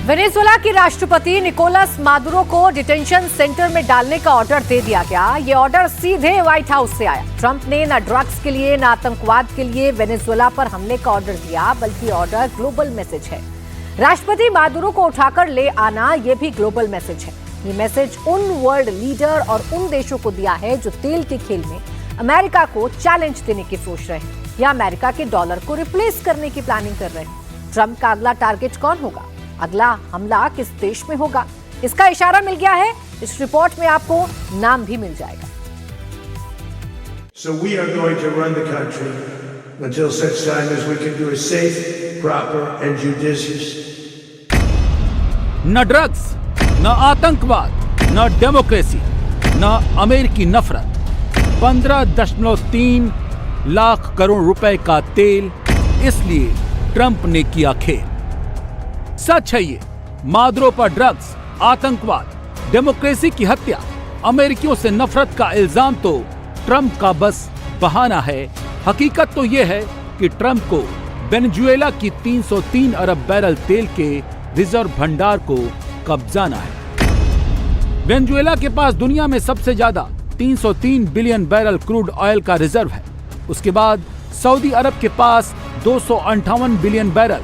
Venezuela के राष्ट्रपति Nicolas Maduro को डिटेंशन सेंटर में डालने का ऑर्डर दे दिया गया। ये ऑर्डर सीधे व्हाइट हाउस से आया। ट्रंप ने न ड्रग्स के लिए न आतंकवाद के लिए वेनेजुएला पर हमले का ऑर्डर दिया, बल्कि ऑर्डर ग्लोबल मैसेज है। राष्ट्रपति मादुरो को उठाकर ले आना यह भी ग्लोबल मैसेज है। ये मैसेज उन वर्ल्ड लीडर और उन देशों को दिया है जो तेल के खेल में अमेरिका को चैलेंज देने की सोच रहे हैं या अमेरिका के डॉलर को रिप्लेस करने की प्लानिंग कर रहे हैं। ट्रंप का अगला टारगेट कौन होगा, अगला हमला किस देश में होगा, इसका इशारा मिल गया है। इस रिपोर्ट में आपको नाम भी मिल जाएगा। So we are going to run the country until such time as we can do it safe, proper and judicious. न ड्रग्स, न आतंकवाद, न डेमोक्रेसी, न अमेरिकी नफरत। 15.3 लाख करोड़ रुपए का तेल, इसलिए ट्रंप ने किया खेल। सच है ये, मादुरो पर ड्रग्स, आतंकवाद, डेमोक्रेसी की हत्या, अमेरिकियों से नफरत का इल्जाम तो ट्रंप का बस बहाना है। हकीकत तो ये है कि ट्रंप को वेनेजुएला की 303 अरब बैरल तेल के रिजर्व भंडार को कब्जाना है। वेनेजुएला के पास दुनिया में सबसे ज्यादा 303 बिलियन बैरल क्रूड ऑयल का रिजर्व है। उसके बाद सऊदी अरब के पास 258 बिलियन बैरल,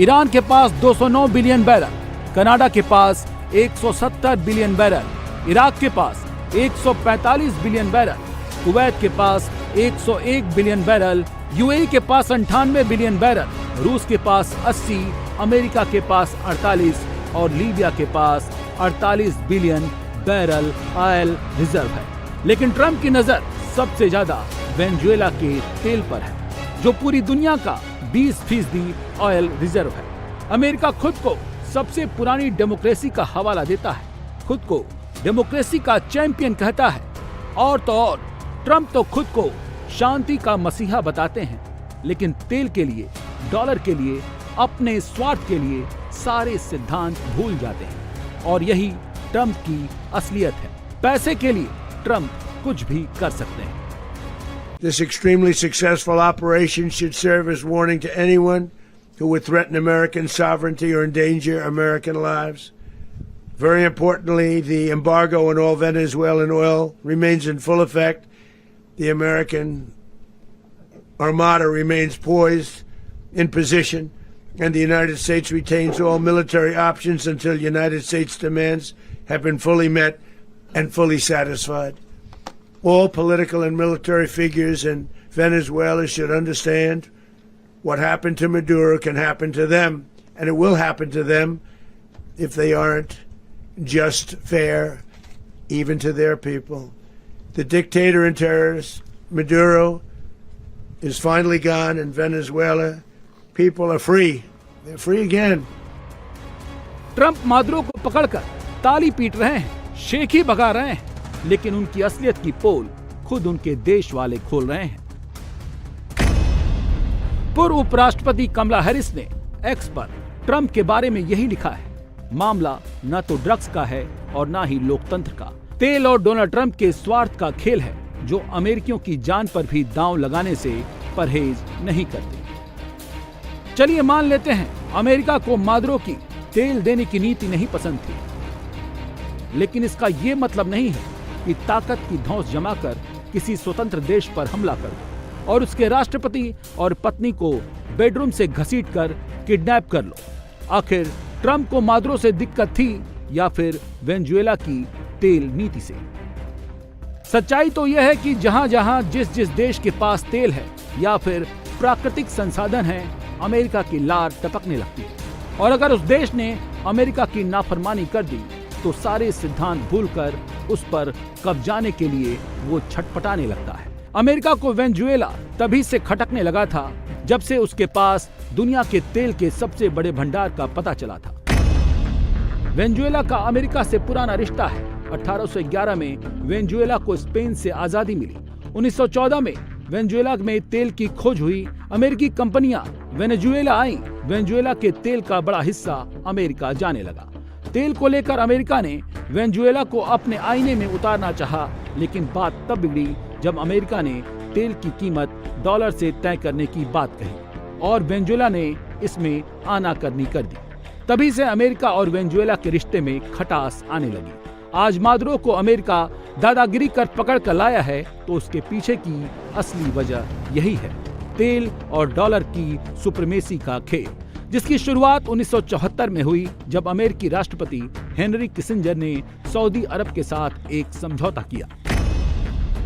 ईरान के पास 209 बिलियन बैरल, कनाडा के पास 170 बिलियन बैरल, इराक के पास 145 बिलियन बैरल, कुवैत के पास 101 बिलियन बैरल, यूएई के पास 98 बिलियन बैरल, रूस के पास 80, अमेरिका के पास 48 और लीबिया के पास 48 बिलियन बैरल ऑयल रिजर्व है। लेकिन ट्रंप की नजर सबसे ज्यादा वेनेजुएला के तेल पर है, जो पूरी दुनिया का 20% ऑयल रिजर्व है। अमेरिका खुद को सबसे पुरानी डेमोक्रेसी का हवाला देता है, खुद को डेमोक्रेसी का चैंपियन कहता है, और तो और ट्रंप तो खुद को शांति का मसीहा बताते हैं। लेकिन तेल के लिए, डॉलर के लिए, अपने स्वार्थ के लिए सारे सिद्धांत भूल जाते हैं। और यही ट्रंप की असलियत है। पैसे के लिए ट्रंप कुछ भी कर सकते हैं। This extremely successful operation should serve as warning to anyone who would threaten American sovereignty or endanger American lives. Very importantly, the embargo on all Venezuelan oil remains in full effect. The American armada remains poised in position, and the United States retains all military options until United States demands have been fully met and fully satisfied. All political and military figures in Venezuela should understand what happened to Maduro can happen to them, and it will happen to them if they aren't just fair, even to their people. The dictator and terrorist Maduro is finally gone, and Venezuela people are free. They're free again. Trump Maduro को पकड़कर ताली पीट रहे हैं, शेख ही भगा रहे हैं, लेकिन उनकी असलियत की पोल खुद उनके देश वाले खोल रहे हैं। पूर्व उपराष्ट्रपति कमला हैरिस ने एक्स पर ट्रंप के बारे में यही लिखा है, मामला न तो ड्रग्स का है और न ही लोकतंत्र का। तेल और डोनाल्ड ट्रंप के स्वार्थ का खेल है, जो अमेरिकियों की जान पर भी दांव लगाने से परहेज नहीं करते। चलिए मान लेते हैं अमेरिका को मादुरो की तेल देने की नीति नहीं पसंद थी, लेकिन इसका यह मतलब नहीं है कि ताकत की धौंस जमाकर किसी स्वतंत्र देश पर हमला कर दो और उसके राष्ट्रपति और पत्नी को बेडरूम से घसीटकर किडनैप कर लो। आखिर ट्रंप को मादुरो से दिक्कत थी या फिर वेनेजुएला की तेल नीति से? सच्चाई तो यह है कि जहां जहां जिस जिस देश के पास तेल है या फिर प्राकृतिक संसाधन है, अमेरिका की लार टपकने लगती है। और अगर उस देश ने अमेरिका की नाफरमानी कर दी तो सारे सिद्धांत भूलकर उस पर कब्जाने के लिए वो छटपटाने लगता है। अमेरिका को वेनेजुएला तभी से खटकने लगा था जब से उसके पास दुनिया के तेल के सबसे बड़े भंडार का पता चला था। वेनेजुएला का अमेरिका से पुराना रिश्ता है। 1811 में वेनेजुएला को स्पेन से आजादी मिली। 1914 में वेनेजुएला में तेल की खोज हुई। अमेरिकी कंपनियां वेनेजुएला आई। वेनेजुएला के तेल का बड़ा हिस्सा अमेरिका जाने लगा। तेल को लेकर अमेरिका ने वेनेजुएला को अपने आईने में उतारना चाहा, लेकिन बात तब बिगड़ी जब अमेरिका ने तेल की कीमत डॉलर से तय करने की बात कही और वेनेजुएला ने इसमें आनाकानी कर दी। तभी से अमेरिका और वेनेजुएला के रिश्ते में खटास आने लगी। आज मादुरो को अमेरिका दादागिरी कर पकड़ कर लाया है तो उसके पीछे की असली वजह यही है, तेल और डॉलर की सुप्रीमेसी का खेल, जिसकी शुरुआत 1974 में हुई जब अमेरिकी राष्ट्रपति हेनरी किसिंजर ने सऊदी अरब के साथ एक समझौता किया।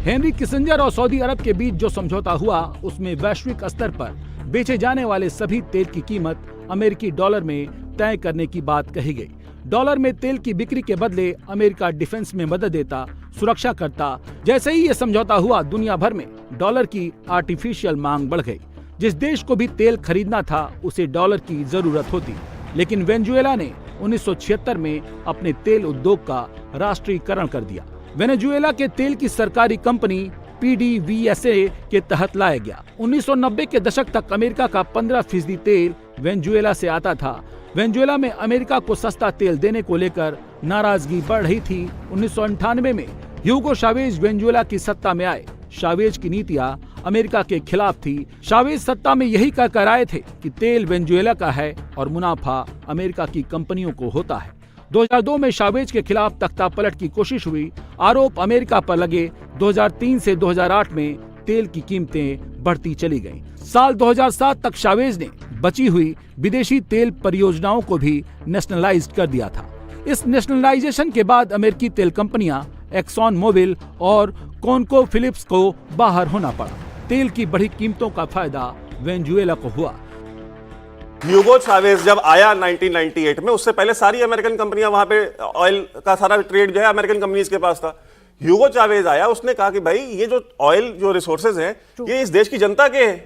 हेनरी किसिंजर और सऊदी अरब के बीच जो समझौता हुआ उसमें वैश्विक स्तर पर बेचे जाने वाले सभी तेल की कीमत अमेरिकी डॉलर में तय करने की बात कही गई। डॉलर में तेल की बिक्री के बदले अमेरिका डिफेंस में मदद देता, सुरक्षा करता। जैसे ही ये समझौता हुआ दुनिया भर में डॉलर की आर्टिफिशियल मांग बढ़ गई। जिस देश को भी तेल खरीदना था उसे डॉलर की जरूरत होती, लेकिन वेनेजुएला ने 1976 में अपने तेल उद्योग का राष्ट्रीयकरण कर दिया। वेनेजुएला के तेल की सरकारी कंपनी PDVSA के तहत लाया गया। 1990 के दशक तक अमेरिका का 15% तेल वेनेजुएला से आता था। वेनेजुएला में अमेरिका को सस्ता तेल देने को लेकर नाराजगी बढ़ रही थी। 1998 में ह्यूगो चावेज वेनेजुएला की सत्ता में आए। चावेज की नीतियां अमेरिका के खिलाफ थी। चावेज सत्ता में यही कहकर आए थे कि तेल वेनेजुएला का है और मुनाफा अमेरिका की कंपनियों को होता है। 2002 में चावेज के खिलाफ तख्ता पलट की कोशिश हुई, आरोप अमेरिका पर लगे। 2003 से 2008 में तेल की कीमतें बढ़ती चली गईं। साल 2007 तक चावेज ने बची हुई विदेशी तेल परियोजनाओं को भी नेशनलाइज्ड कर दिया था। इस नेशनलाइजेशन के बाद अमेरिकी तेल कंपनियां एक्सॉन मोबिल और कॉनको फिलिप्स को बाहर होना पड़ा। तेल की बढ़ी कीमतों का फायदा वेनेजुएला को हुआ। ह्यूगो चावेज जब आया 1998 में, उससे पहले सारी अमेरिकन कंपनियां वहां पे ऑयल का सारा ट्रेड जो है अमेरिकन कंपनीज के पास था। ह्यूगो चावेज आया, उसने कहा कि भाई ये जो ऑयल जो रिसोर्सेज हैं ये इस देश की जनता के हैं,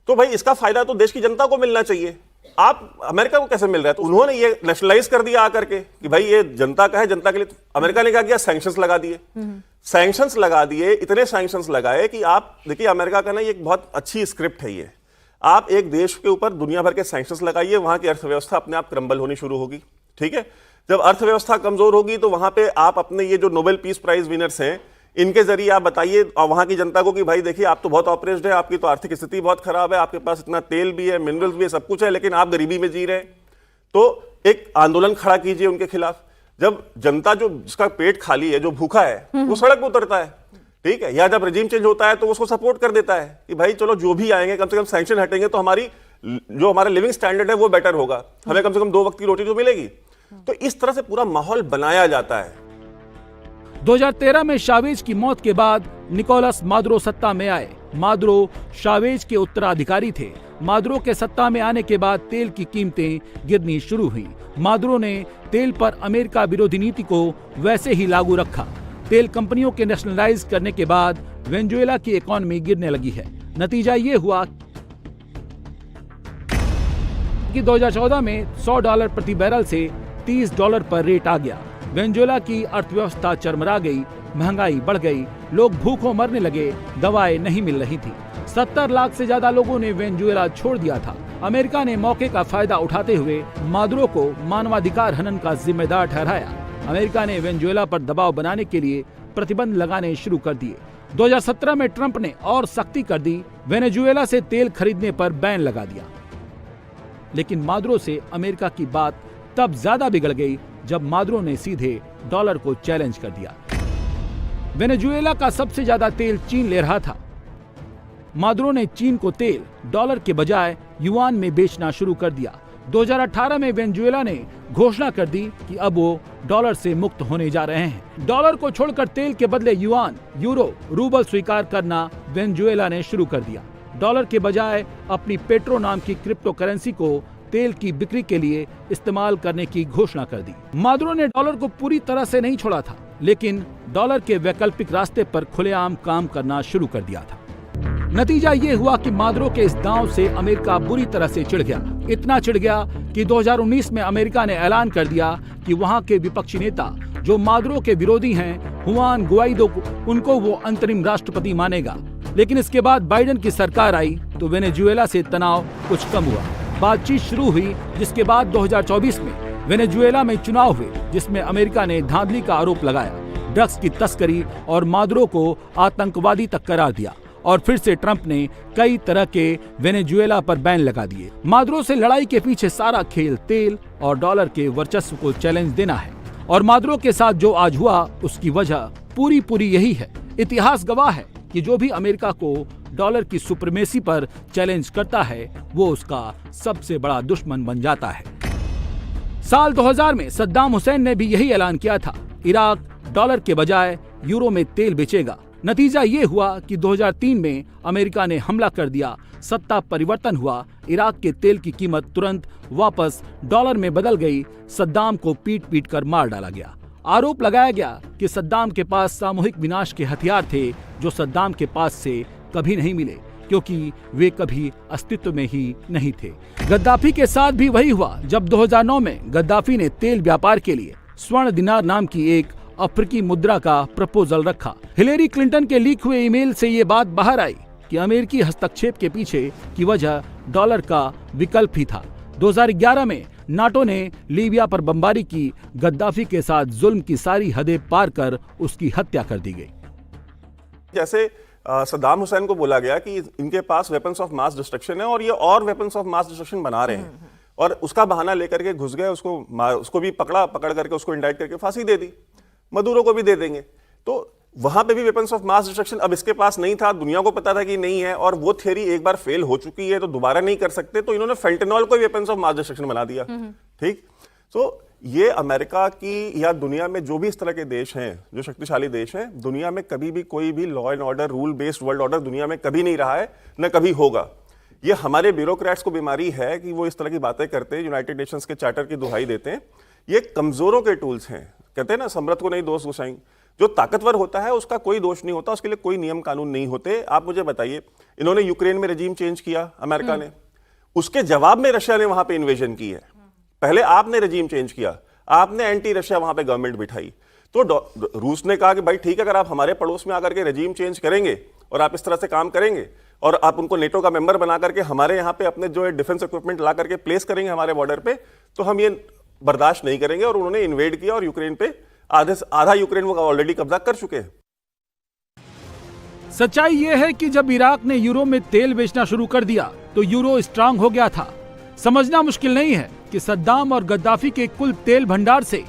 तो भाई इसका फायदा तो देश की जनता को मिलना चाहिए। आप अमेरिका को कैसे मिल रहा है? तो उन्होंने ये नेशनलाइज कर दिया आकर के कि भाई ये जनता का है, जनता के लिए। अमेरिका ने क्या किया? सैंक्शंस लगा दिए। सैंक्शंस लगा दिए, इतने सैंक्शंस लगाए कि आप देखिए अमेरिका का ना ये एक बहुत अच्छी स्क्रिप्ट है। ये आप एक देश के ऊपर दुनिया भर के सैंक्शंस लगाइए, वहां की अर्थव्यवस्था अपने आप क्रम्बल होनी शुरू होगी। ठीक है, जब अर्थव्यवस्था कमजोर होगी तो वहां पे आप अपने ये जो नोबेल पीस प्राइज विनर्स हैं इनके जरिए आप बताइए वहां की जनता को कि भाई देखिए आप तो बहुत ऑपरेस्ड है, आपकी तो आर्थिक स्थिति बहुत खराब है, आपके पास इतना तेल भी है, मिनरल्स भी है, सब कुछ है, लेकिन आप गरीबी में जी रहे हैं। तो एक आंदोलन खड़ा कीजिए उनके खिलाफ। जब जनता जो जिसका पेट खाली है, जो भूखा है, वो सड़क पर उतरता है। ठीक है, या जब रेजिम चेंज होता है तो उसको सपोर्ट कर देता है कि भाई चलो जो भी आएंगे कम से कम सैंक्शन हटेंगे तो हमारी जो हमारा लिविंग स्टैंडर्ड है वो बेटर होगा, हमें कम से कम 2 वक्त की रोटी तो मिलेगी। तो इस तरह से पूरा माहौल बनाया जाता है। 2013 में चावेज की मौत के बाद निकोलस मादुरो सत्ता में आए। मादुरो चावेज के उत्तराधिकारी थे। मादुरो के सत्ता में आने के बाद तेल की कीमतें गिरनी शुरू हुई। मादुरो ने तेल पर अमेरिका विरोधी नीति को वैसे ही लागू रखा। तेल कंपनियों के नेशनलाइज करने के बाद वेनेजुएला की इकोनॉमी गिरने लगी है। नतीजा ये हुआ कि 2014 में $100 प्रति बैरल से $30 पर रेट आ गया। वेनेजुएला की अर्थव्यवस्था चरमरा गई, महंगाई बढ़ गई, लोग भूखों मरने लगे, दवाएं नहीं मिल रही थी। 70 लाख से ज्यादा लोगों ने वेनेजुएला छोड़ दिया था। अमेरिका ने मौके का फायदा उठाते हुए मादुरो को मानवाधिकार हनन का जिम्मेदार ठहराया। अमेरिका ने वेनेजुएला पर दबाव बनाने के लिए प्रतिबंध लगाने शुरू कर दिए। 2017 में ट्रंप ने और सख्ती कर दी, वेनेजुएला से तेल खरीदने पर बैन लगा दिया। लेकिन मादुरो से अमेरिका की बात तब ज्यादा बिगड़ गई जब मादुरो ने सीधे डॉलर को चैलेंज कर दिया। वेनेजुएला का सबसे ज्यादा तेल चीन ले रहा था। मादुरो ने चीन को तेल डॉलर के बजाय युआन में बेचना शुरू कर दिया। 2018 में वेनेजुएला ने घोषणा कर दी कि अब वो डॉलर से मुक्त होने जा रहे हैं। डॉलर को छोड़कर तेल के बदले युआन, यूरो, रूबल स्वीकार करना वेनेजुएला ने शुरू कर दिया। डॉलर के बजाय अपनी पेट्रो नाम की क्रिप्टो करेंसी को तेल की बिक्री के लिए इस्तेमाल करने की घोषणा कर दी। मादुरो ने डॉलर को पूरी तरह से नहीं छोड़ा था, लेकिन डॉलर के वैकल्पिक रास्ते पर खुलेआम काम करना शुरू कर दिया था। नतीजा ये हुआ कि मादुरो के इस दांव से अमेरिका बुरी तरह से चिढ़ गया। इतना चिढ़ गया कि 2019 में अमेरिका ने ऐलान कर दिया कि वहां के विपक्षी नेता जो मादुरो के विरोधी हैं, हुआन गुआइडो, उनको वो अंतरिम राष्ट्रपति मानेगा। लेकिन इसके बाद बाइडेन की सरकार आई तो वेनेजुएला से तनाव कुछ कम हुआ। बातचीत शुरू हुई, जिसके बाद 2024 में वेनेजुएला में चुनाव हुए, जिसमें अमेरिका ने धांधली का आरोप लगाया, ड्रग्स की तस्करी और मादुरो को आतंकवादी तक करार दिया और फिर से ट्रंप ने कई तरह के वेनेजुएला पर बैन लगा दिए। मादुरो से लड़ाई के पीछे सारा खेल तेल और डॉलर के वर्चस्व को चैलेंज देना है और मादुरो के साथ जो आज हुआ उसकी वजह पूरी यही है। इतिहास गवाह है कि जो भी अमेरिका को डॉलर की सुप्रीमेसी पर चैलेंज करता है वो उसका सबसे बड़ा दुश्मन बन जाता है। साल 2000 में सद्दाम हुसैन ने भी यही ऐलान किया था, इराक डॉलर के बजाय यूरो में तेल बेचेगा। नतीजा ये हुआ कि 2003 में अमेरिका ने हमला कर दिया, सत्ता परिवर्तन हुआ, इराक के तेल की कीमत तुरंत वापस डॉलर में बदल गई, सद्दाम को पीट कर मार डाला गया। आरोप लगाया गया कि सद्दाम के पास सामूहिक विनाश के हथियार थे जो सद्दाम के पास से कभी नहीं मिले क्योंकि वे कभी अस्तित्व में ही नहीं थे। गद्दाफी के साथ भी वही हुआ जब 2009 में गद्दाफी ने तेल व्यापार के लिए स्वर्ण दिनार नाम की एक अफ्रीकी मुद्रा का प्रपोजल रखा। हिलेरी क्लिंटन के लीक हुए ईमेल से ये बात बाहर आई कि अमेरिकी हस्तक्षेप के पीछे की वजह डॉलर का विकल्प ही था। 2011 में नाटो ने लीबिया पर बमबारी की, गद्दाफी के साथ जुल्म की सारी हदें पार कर उसकी हत्या कर दी गई। जैसे सद्दाम हुसैन को बोला गया कि इनके पास वेपन्स ऑफ मास डिस्ट्रक्शन है और ये और वेपन्स ऑफ मास डिस्ट्रक्शन बना रहे हैं और उसका बहाना लेकर के घुस गए, उसको भी पकड़ करके उसको इंडाइट करके फांसी दे दी। मदुरो को भी दे देंगे। तो वहां पे भी वेपन्स ऑफ मास डिस्ट्रक्शन अब इसके पास नहीं था, दुनिया को पता था कि नहीं है और वो थियरी एक बार फेल हो चुकी है तो दोबारा नहीं कर सकते, तो इन्होंने फेंटेनॉल को वेपन्स ऑफ मास डिस्ट्रक्शन बना दिया। ठीक, तो ये अमेरिका की या दुनिया में जो भी इस तरह के देश हैं, जो शक्तिशाली देश हैं, दुनिया में कभी भी कोई भी law and order, rule based world order दुनिया में कभी नहीं रहा है, न कभी होगा। ये हमारे ब्यूरोक्रेट्स को बीमारी है कि वो इस तरह की बातें करते हैं, यूनाइटेड नेशंस के चार्टर की दुहाई देते हैं। ये कमजोरों के टूल्स हैं, कहते हैं ना समृद्ध को नहीं दोष गुसाई। जो ताकतवर होता है उसका कोई दोष नहीं होता, उसके लिए कोई नियम कानून नहीं होते। आप मुझे बताइए, इन्होंने यूक्रेन में रेजीम चेंज किया अमेरिका ने, उसके जवाब में रशिया ने वहां पे इन्वेजन की है। पहले आपने रेजीम चेंज किया, आपने एंटी रशिया वहां पे गवर्नमेंट बिठाई, तो रूस ने कहा कि भाई ठीक है, अगर आप हमारे पड़ोस में आकर के रेजीम चेंज करेंगे और आप इस तरह से काम करेंगे और आप उनको नेटो का मेंबर बना करके हमारे यहाँ पे अपने जो है डिफेंस इक्विपमेंट ला करके प्लेस करेंगे हमारे बॉर्डर पे, तो हम ये बर्दाश्त नहीं करेंगे। और उन्होंने इन्वेड किया और यूक्रेन पे आधा यूक्रेन वो ऑलरेडी कब्जा कर चुके हैं। सच्चाई यह है कि जब इराक ने यूरो में तेल बेचना शुरू कर दिया तो यूरो स्ट्रांग हो गया था। समझना मुश्किल नहीं है कि सद्दाम और गद्दाफी के कुल तेल भंडार से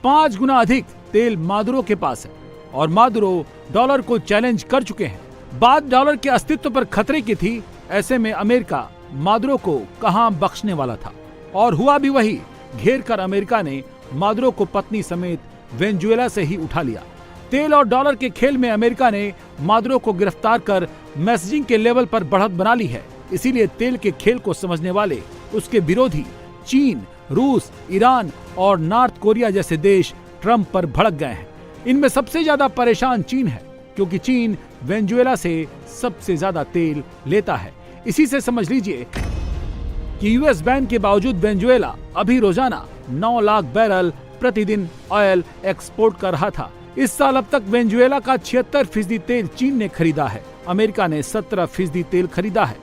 5 गुना अधिक तेल मादुरो के पास है और मादुरो डॉलर को चैलेंज कर चुके हैं। बात डॉलर के अस्तित्व पर खतरे की थी, ऐसे में अमेरिका मादुरो को कहां बख्शने वाला था और हुआ भी वही। घेर कर अमेरिका ने मादुरो को पत्नी समेत वेनेजुएला से ही उठा लिया। तेल और डॉलर के खेल में अमेरिका ने मादुरो को गिरफ्तार कर मैसेजिंग के लेवल पर बढ़त बना ली है। इसीलिए तेल के खेल को समझने वाले उसके विरोधी चीन, रूस, ईरान और नॉर्थ कोरिया जैसे देश ट्रंप पर भड़क गए हैं। इनमें सबसे ज्यादा परेशान चीन है क्योंकि चीन वेनेजुएला से सबसे ज्यादा तेल लेता है। इसी से समझ लीजिए कि यूएस बैन के बावजूद वेनेजुएला अभी रोजाना 9 लाख बैरल प्रतिदिन ऑयल एक्सपोर्ट कर रहा था। इस साल अब तक वेनेजुएला का 76% तेल चीन ने खरीदा है। अमेरिका ने 17% तेल खरीदा है।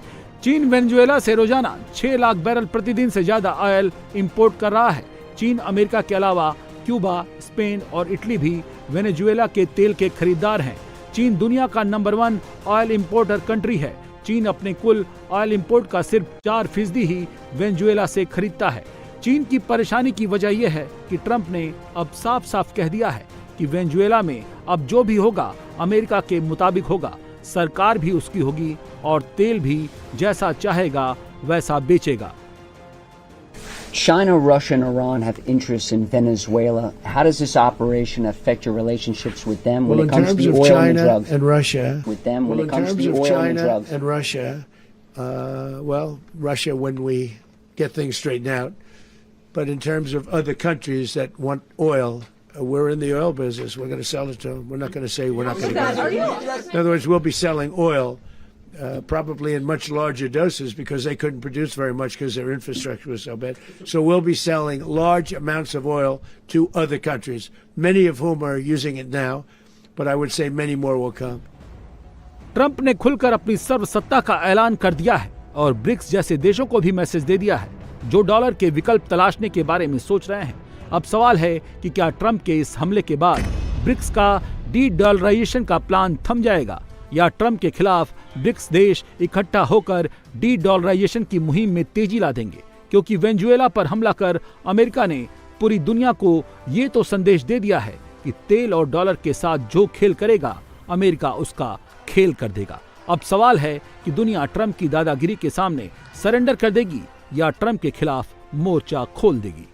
चीन वेनेजुएला से रोजाना 6 लाख बैरल प्रतिदिन से ज्यादा ऑयल इंपोर्ट कर रहा है। चीन अमेरिका के अलावा क्यूबा, स्पेन और इटली भी वेनेजुएला के तेल के खरीदार हैं। चीन दुनिया का नंबर 1 ऑयल इंपोर्टर कंट्री है। चीन अपने कुल ऑयल इंपोर्ट का सिर्फ 4% ही वेनेजुएला से खरीदता है। चीन की परेशानी की वजह यह है कि ट्रंप ने अब साफ साफ कह दिया है कि वेनेजुएला में अब जो भी होगा अमेरिका के मुताबिक होगा, सरकार भी उसकी होगी और तेल भी जैसा चाहेगा वैसा बेचेगा। China, Russia, and Iran have interests in Venezuela. How does this operation affect your relationships with them when it comes to the oil and drugs? And Russia, with them when it comes to the oil and drugs. And Russia, Russia when we get things straightened out. But in terms of other countries that want oil, we're in the oil business. We're going to sell it to them. We're not going to say we're not going to. In other words, we'll be selling oil. Probably in much larger doses because they couldn't produce very much because their infrastructure was so bad. So we'll be selling large amounts of oil to other countries, many of whom are using it now, but I would say many more will come. Trump ने खुलकर अपनी सर्वसत्ता का ऐलान कर दिया है और BRICS जैसे देशों को भी मैसेज दे दिया है जो डॉलर के विकल्प तलाशने के बारे में सोच रहे हैं। अब सवाल है कि क्या ट्रंप के इस हमले के बाद ब्रिक्स का डी-डॉलराइजेशन का प्लान थम जाएगा? या ट्रंप के खिलाफ ब्रिक्स देश इकट्ठा होकर डी-डॉलराइजेशन की मुहिम में तेजी ला देंगे, क्योंकि वेनेजुएला पर हमला कर अमेरिका ने पूरी दुनिया को ये तो संदेश दे दिया है कि तेल और डॉलर के साथ जो खेल करेगा अमेरिका उसका खेल कर देगा। अब सवाल है कि दुनिया ट्रंप की दादागिरी के सामने सरेंडर कर देगी या ट्रंप के खिलाफ मोर्चा खोल देगी।